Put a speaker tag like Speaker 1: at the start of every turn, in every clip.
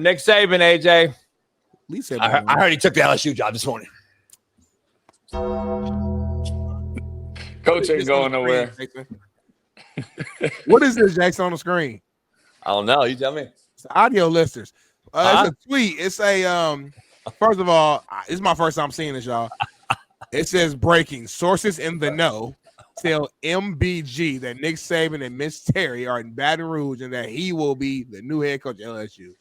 Speaker 1: Nick Saban, AJ.
Speaker 2: I heard he took the LSU job this morning.
Speaker 3: Coach ain't going nowhere.
Speaker 2: What is this, Jackson, on the screen?
Speaker 1: I don't know. You tell me.
Speaker 2: It's audio listeners. It's a tweet. It's a first of all, it's my first time seeing this, y'all. It says breaking. Sources in the know tell MBG that Nick Saban and Miss Terry are in Baton Rouge and that he will be the new head coach at LSU.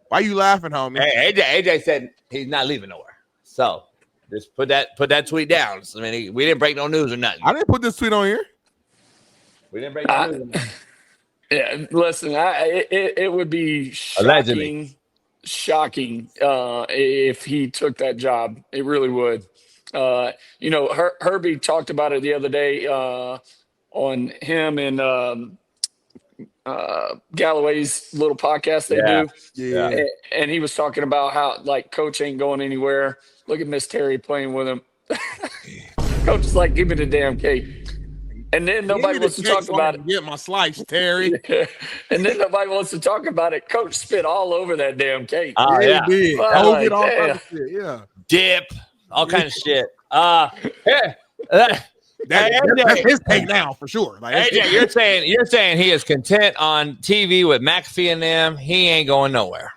Speaker 2: Why you laughing, homie?
Speaker 1: Hey, AJ said he's not leaving nowhere. So just put that tweet down. I mean, we didn't break no news or nothing.
Speaker 2: I didn't put this tweet on here.
Speaker 1: We didn't break no news.
Speaker 3: Yeah, listen, it would be shocking if he took that job. It really would. Herbie talked about it the other day on him and Galloway's little podcast they do.
Speaker 2: Yeah.
Speaker 3: And he was talking about how, like, Coach ain't going anywhere. Look at Miss Terry playing with him. Coach is like, give me the damn cake. And then nobody wants to talk about it.
Speaker 2: Get my slice, Terry.
Speaker 3: And then nobody wants to talk about it. Coach spit all over that damn cake.
Speaker 1: Oh, yeah.
Speaker 2: Like, all kind of shit. Yeah.
Speaker 1: Dip. All kind of shit.
Speaker 2: That's his take now for sure. Like,
Speaker 1: AJ, you're saying he is content on TV with McAfee and them. He ain't going nowhere.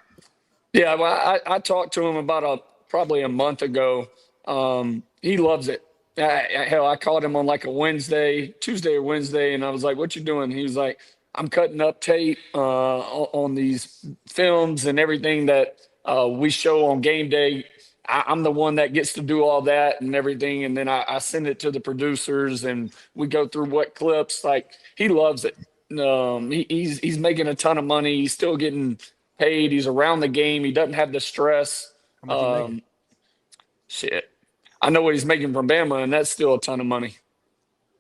Speaker 3: Yeah, well, I talked to him about probably a month ago. He loves it. Hell, I called him on like a Tuesday or Wednesday, and I was like, "What you doing?" He was like, "I'm cutting up tape on these films and everything that we show on game day. I'm the one that gets to do all that and everything, and then I send it to the producers, and we go through what clips." Like, he loves it. He's making a ton of money. He's still getting paid. He's around the game. He doesn't have the stress. Shit. I know what he's making from Bama, and that's still a ton of money.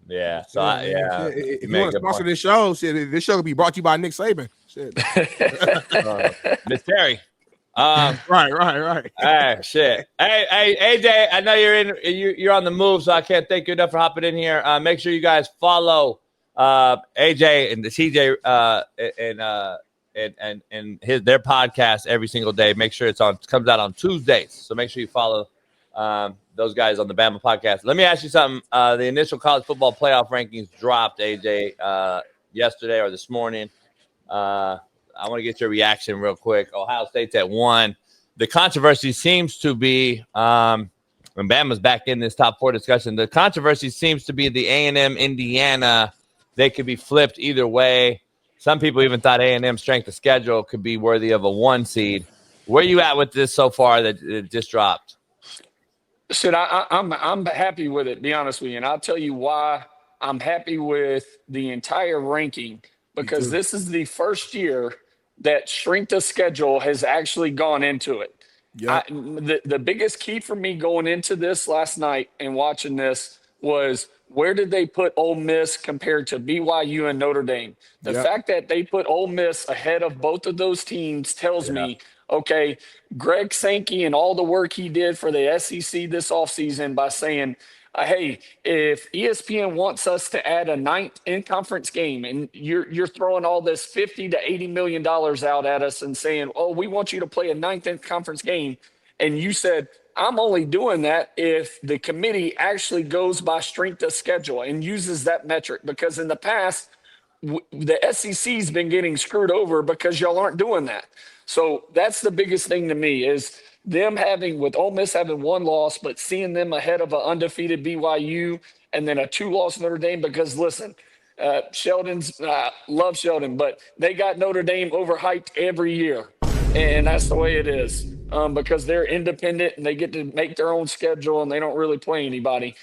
Speaker 1: Yeah. So,
Speaker 2: if you want to sponsor this show, this show could be brought to you by Nick Saban. Shit.
Speaker 1: Miss Terry.
Speaker 2: Right.
Speaker 1: Hey, shit. Hey, AJ, I know you're on the move, so I can't thank you enough for hopping in here. Make sure you guys follow AJ and the TJ and their podcast every single day. Make sure it comes out on Tuesdays. So make sure you follow those guys on the Bama podcast. Let me ask you something. The initial college football playoff rankings dropped, AJ, yesterday or this morning. I want to get your reaction real quick. Ohio State's at 1. The controversy seems to be, when Bama's back in this top 4 discussion, the controversy seems to be the A&M Indiana. They could be flipped either way. Some people even thought A&M strength of schedule could be worthy of a 1 seed. Where are you at with this so far that it just dropped?
Speaker 3: Shit, I'm happy with it, be honest with you. And I'll tell you why I'm happy with the entire ranking, because this is the first year that strength of schedule has actually gone into it. Yep. The biggest key for me going into this last night and watching this was, where did they put Ole Miss compared to BYU and Notre Dame? The fact that they put Ole Miss ahead of both of those teams tells me, okay, Greg Sankey and all the work he did for the SEC this offseason by saying, hey, if ESPN wants us to add a 9th in-conference game, and you're throwing all this $50 to $80 million out at us and saying, oh, we want you to play a 9th in-conference game, and you said, I'm only doing that if the committee actually goes by strength of schedule and uses that metric, because in the past, the SEC's been getting screwed over because y'all aren't doing that. So that's the biggest thing to me, is them with Ole Miss having 1 loss, but seeing them ahead of an undefeated BYU and then a 2-loss Notre Dame. Because listen, love Sheldon, but they got Notre Dame overhyped every year, and that's the way it is, because they're independent and they get to make their own schedule and they don't really play anybody.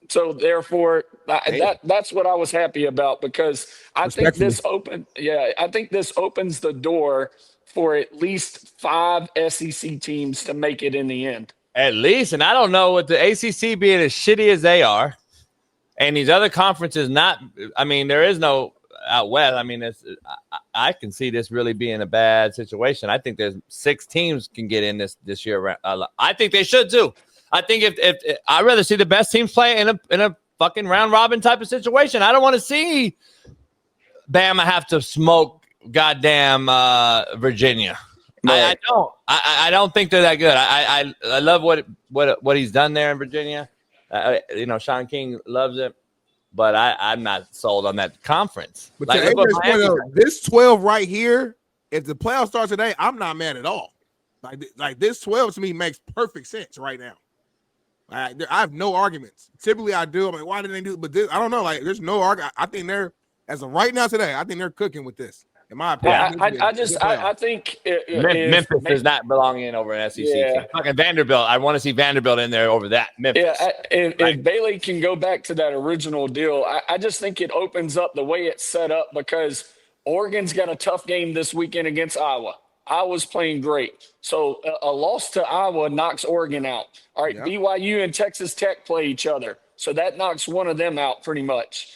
Speaker 3: So therefore, that's what I was happy about, because I think this opens the door for at least 5 SEC teams to make it in the end.
Speaker 1: At least, and I don't know, with the ACC being as shitty as they are, and these other conferences not. I mean, there is no out west. I mean, I can see this really being a bad situation. I think there's 6 teams can get in this year. I think they should too. I think if I'd rather see the best teams play in a fucking round robin type of situation. I don't want to see Bama have to smoke goddamn Virginia. I don't. I don't think they're that good. I love what he's done there in Virginia. Shaun King loves it, but I'm not sold on that conference.
Speaker 2: But this 12 right here, if the playoff starts today, I'm not mad at all. Like this 12 to me makes perfect sense right now. I have no arguments. Typically I do. I'm like, why didn't they do it? But this, I don't know. Like, there's no argument. I think they're, as of right now today, I think they're cooking with this. In my opinion,
Speaker 3: I think
Speaker 1: Memphis does not belong in over an SEC. Yeah. Fucking Vanderbilt. I want to see Vanderbilt in there over that. Memphis.
Speaker 3: Yeah, if Bailey can go back to that original deal, I just think it opens up the way it's set up because Oregon's got a tough game this weekend against Iowa. Iowa's playing great. So a loss to Iowa knocks Oregon out. All right, yep. BYU and Texas Tech play each other. So that knocks one of them out pretty much.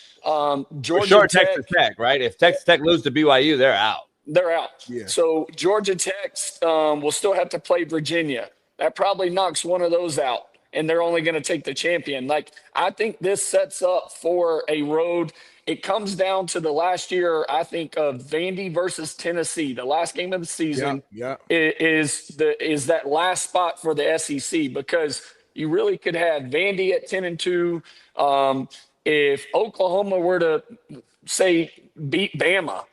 Speaker 1: Georgia Tech, Texas Tech, right? If Texas Tech loses to BYU, they're out.
Speaker 3: They're out. Yeah. So Georgia Tech will still have to play Virginia. That probably knocks one of those out, and they're only going to take the champion. Like, I think this sets up for a road. It comes down to the last year, I think, of Vandy versus Tennessee. The last game of the season is that last spot for the SEC because you really could have Vandy at 10-2. If Oklahoma were to, say, beat Bama,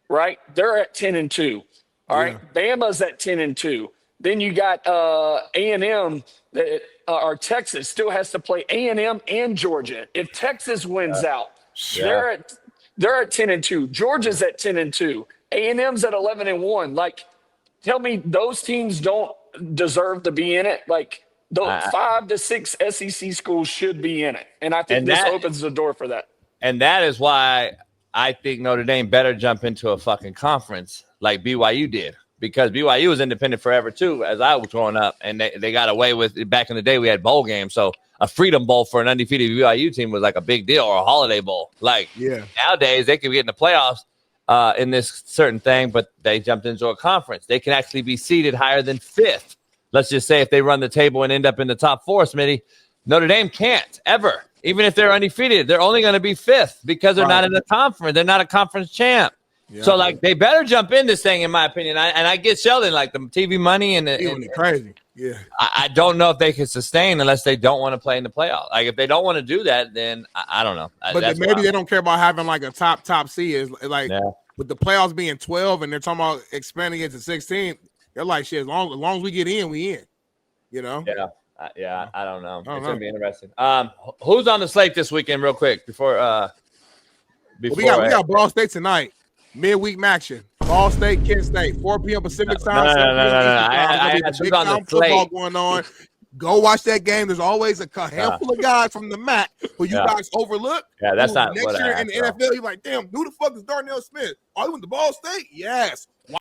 Speaker 3: right, they're at 10-2. All right, Bama's at 10-2. Then you got A&M or Texas still has to play A&M and Georgia. If Texas wins out, they're at 10-2. Georgia's at 10-2. A&M's at 11-1. Like, tell me those teams don't deserve to be in it. Like, those 5 to 6 SEC schools should be in it, and I think this opens the door for that.
Speaker 1: And that is why I think Notre Dame better jump into a fucking conference like BYU did, because BYU was independent forever too, as I was growing up, and they got away with it. Back in the day, we had bowl games, so a Freedom Bowl for an undefeated BYU team was like a big deal, or a Holiday Bowl. Like nowadays, they could get in the playoffs in this certain thing, but they jumped into a conference. They can actually be seeded higher than 5th. Let's just say if they run the table and end up in the top 4, Smitty, Notre Dame can't ever. Even if they're undefeated, they're only going to be 5th because they're not in the conference. They're not a conference champ. Yeah. So, like, they better jump in this thing, in my opinion. I get Sheldon, like, the TV money and
Speaker 2: crazy. Yeah.
Speaker 1: I don't know if they can sustain unless they don't want to play in the playoff. Like, if they don't want to do that, then I don't know.
Speaker 2: But maybe they don't care about having, like, a top seed. It's like, with the playoffs being 12 and they're talking about expanding it to 16, they're like, shit, as long as we get in, we in. You know?
Speaker 1: Yeah. I don't know. It's going to be interesting. Who's on the slate this weekend, real quick, before
Speaker 2: we got Ball State tonight. Midweek action. Ball State, Kent State, 4 p.m. Pacific time.
Speaker 1: No. I big on the
Speaker 2: football going on. Go watch that game. There's always a handful of guys from the MAC who you guys overlook.
Speaker 1: Yeah, that's not
Speaker 2: next year in the NFL. You're like, damn, who the fuck is Darnell Smith? Oh, he went to Ball State? Yes.